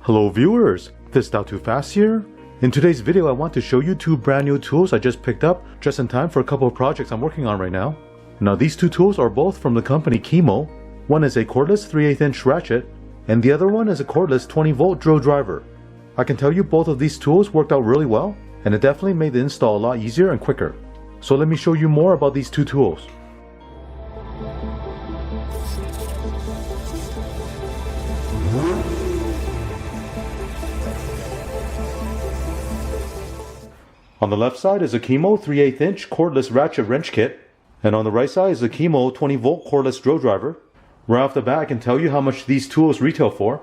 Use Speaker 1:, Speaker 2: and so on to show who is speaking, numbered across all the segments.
Speaker 1: Hello viewers, this DEWALT here. In today's video I want to show you two brand new tools I just picked up just in time for a couple of projects I'm working on right now. Now these two tools are both from the company KIMO. One is a cordless 3/8" ratchet and the other one is a cordless 20V drill driver. I can tell you both of these tools worked out really well and it definitely made the install a lot easier and quicker. So let me show you more about these two tools. On the left side is a KIMO 3/8" cordless ratchet wrench kit, and on the right side is a KIMO 20V cordless drill driver. Right off the bat I can tell you how much these tools retail for.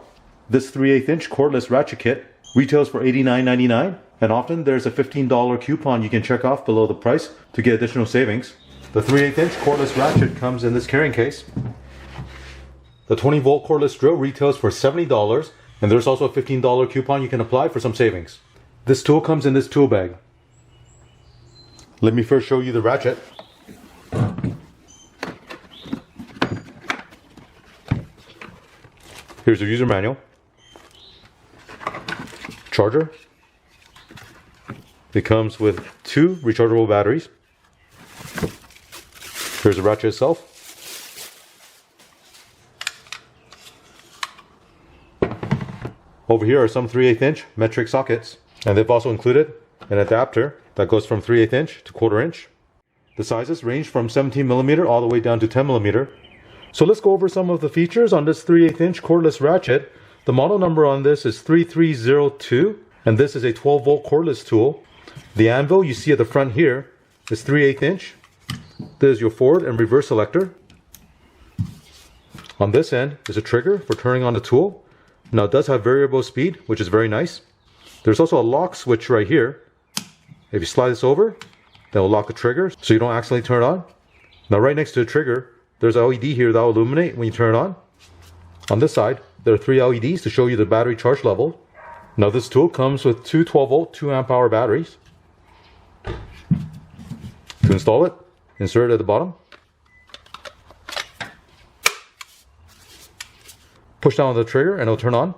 Speaker 1: This 3/8" cordless ratchet kit retails for $89.99, and often there's a $15 coupon you can check off below the price to get additional savings. The 3/8" cordless ratchet comes in this carrying case. The 20V cordless drill retails for $70, and there's also a $15 coupon you can apply for some savings. This tool comes in this tool bag. Let me first show you the ratchet. Here's the user manual. Charger. It comes with two rechargeable batteries. Here's the ratchet itself. Over here are some 3/8" metric sockets, and they've also included an adapter that goes from 3/8" to 1/4 inch. The sizes range from 17mm all the way down to 10mm. So let's go over some of the features on this 3/8" cordless ratchet. The model number on this is 3302, and this is a 12V cordless tool. The anvil you see at the front here is 3/8". This is your forward and reverse selector. On this end is a trigger for turning on the tool. Now it does have variable speed, which is very nice. There's also a lock switch right here. If you slide this over, that will lock the trigger so you don't accidentally turn it on. Now right next to the trigger, there's an LED here that will illuminate when you turn it on. On this side, there are 3 LEDs to show you the battery charge level. Now this tool comes with two 12V 2Ah batteries. To install it, insert it at the bottom. Push down on the trigger and it'll turn on.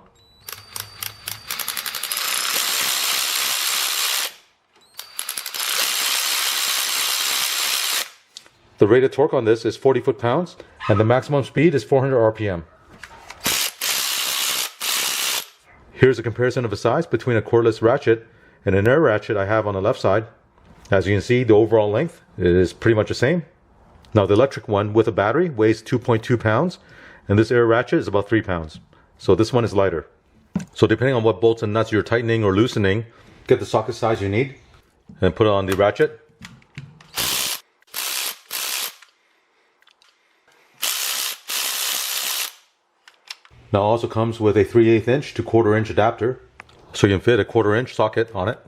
Speaker 1: The rated torque on this is 40 foot-pounds and the maximum speed is 400 RPM. Here's a comparison of the size between a cordless ratchet and an air ratchet I have on the left side. As you can see, the overall length is pretty much the same. Now the electric one with a battery weighs 2.2 pounds and this air ratchet is about 3 pounds. So this one is lighter. So depending on what bolts and nuts you're tightening or loosening, get the socket size you need and put it on the ratchet. Now it also comes with a 3/8" to 1/4 inch adapter, so you can fit a 1/4 inch socket on it.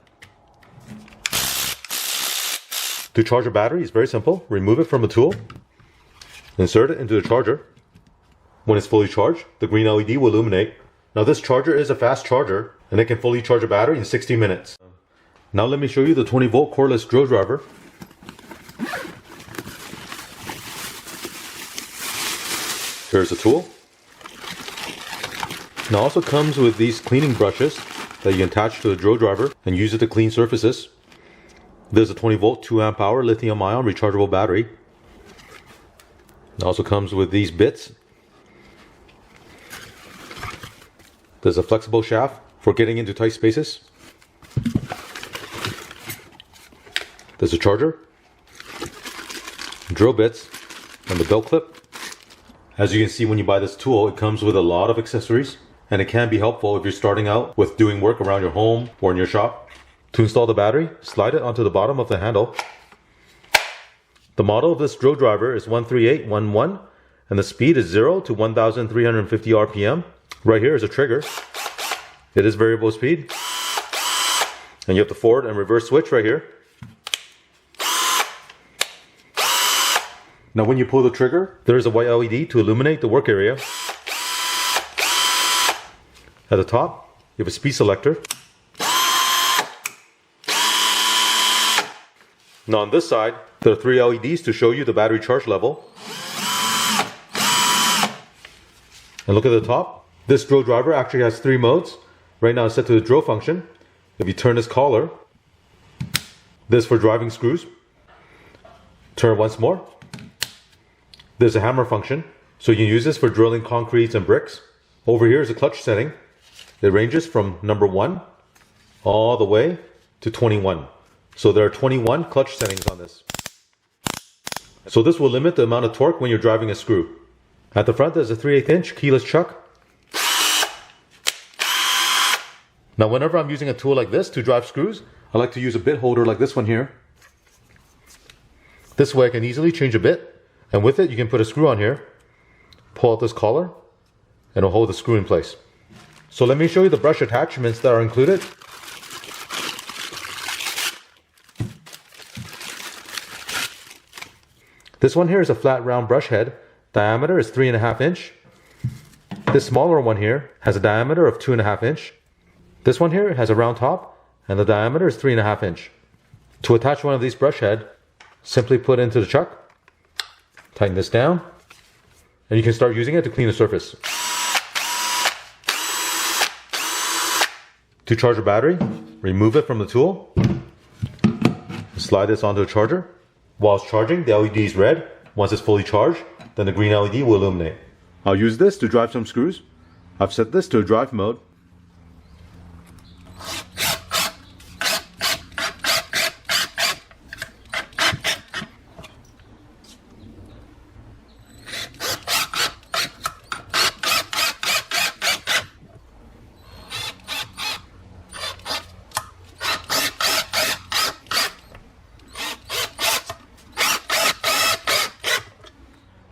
Speaker 1: To charge a battery is very simple. Remove it from the tool, insert it into the charger. When it's fully charged, the green LED will illuminate. Now this charger is a fast charger and it can fully charge a battery in 60 minutes. Now let me show you the 20V cordless drill driver. Here's the tool. Now it also comes with these cleaning brushes that you can attach to the drill driver and use it to clean surfaces. There's a 20V 2Ah lithium-ion rechargeable battery. It also comes with these bits. There's a flexible shaft for getting into tight spaces. There's a charger, drill bits, and the belt clip. As you can see, when you buy this tool, it comes with a lot of accessories. And it can be helpful if you're starting out with doing work around your home or in your shop. To install the battery, slide it onto the bottom of the handle. The model of this drill driver is 13811 and the speed is 0 to 1350 RPM. Right here is a trigger. It is variable speed. And you have the forward and reverse switch right here. Now when you pull the trigger, there is a white LED to illuminate the work area. At the top, you have a speed selector. Now on this side, there are 3 LEDs to show you the battery charge level. And look at the top. This drill driver actually has 3 modes. Right now it's set to the drill function. If you turn this collar, this for driving screws. Turn once more. There's a hammer function, so you can use this for drilling concretes and bricks. Over here is a clutch setting. It ranges from number 1 all the way to 21. So there are 21 clutch settings on this. So this will limit the amount of torque when you're driving a screw. At the front there's a 3/8 inch keyless chuck. Now whenever I'm using a tool like this to drive screws, I like to use a bit holder like this one here. This way I can easily change a bit, and with it you can put a screw on here, pull out this collar, and it'll hold the screw in place. So let me show you the brush attachments that are included. This one here is a flat round brush head. Diameter is 3.5 inch. This smaller one here has a diameter of 2.5 inch. This one here has a round top and the diameter is 3.5 inch. To attach one of these brush head, simply put it into the chuck, tighten this down, and you can start using it to clean the surface. To charge a battery, remove it from the tool, slide this onto the charger. While it's charging, the LED is red. Once it's fully charged, then the green LED will illuminate. I'll use this to drive some screws. I've set this to drive mode.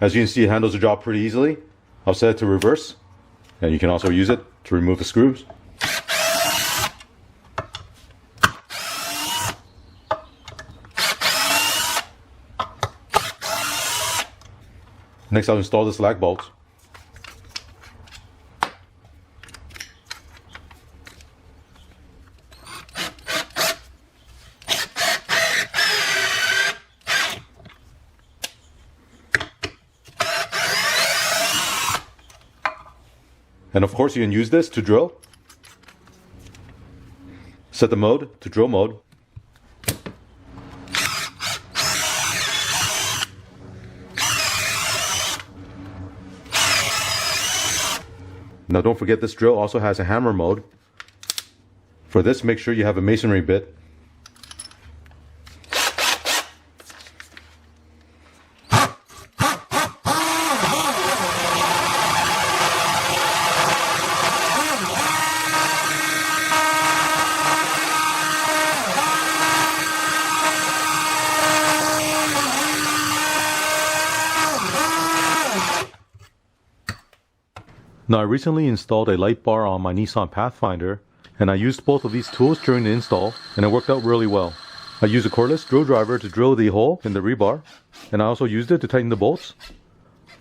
Speaker 1: As you can see, it handles the job pretty easily. I'll set it to reverse, and you can also use it to remove the screws. Next, I'll install the slag bolts. And of course you can use this to drill. Set the mode to drill mode. Now don't forget, this drill also has a hammer mode. For this, make sure you have a masonry bit. Now I recently installed a light bar on my Nissan Pathfinder, and I used both of these tools during the install, and it worked out really well. I used a cordless drill driver to drill the hole in the rebar, and I also used it to tighten the bolts.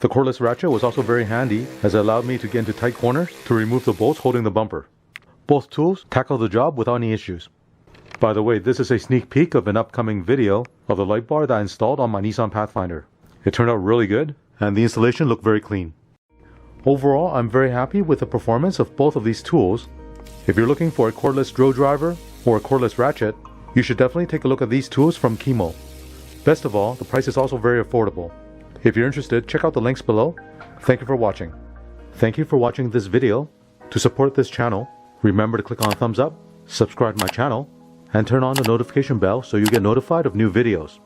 Speaker 1: The cordless ratchet was also very handy, as it allowed me to get into tight corners to remove the bolts holding the bumper. Both tools tackled the job without any issues. By the way, this is a sneak peek of an upcoming video of the light bar that I installed on my Nissan Pathfinder. It turned out really good, and the installation looked very clean. Overall, I'm very happy with the performance of both of these tools. If you're looking for a cordless drill driver or a cordless ratchet, you should definitely take a look at these tools from KIMO. Best of all, the price is also very affordable. If you're interested, check out the links below. Thank you for watching. Thank you for watching this video. To support this channel, remember to click on thumbs up, subscribe to my channel, and turn on the notification bell so you get notified of new videos.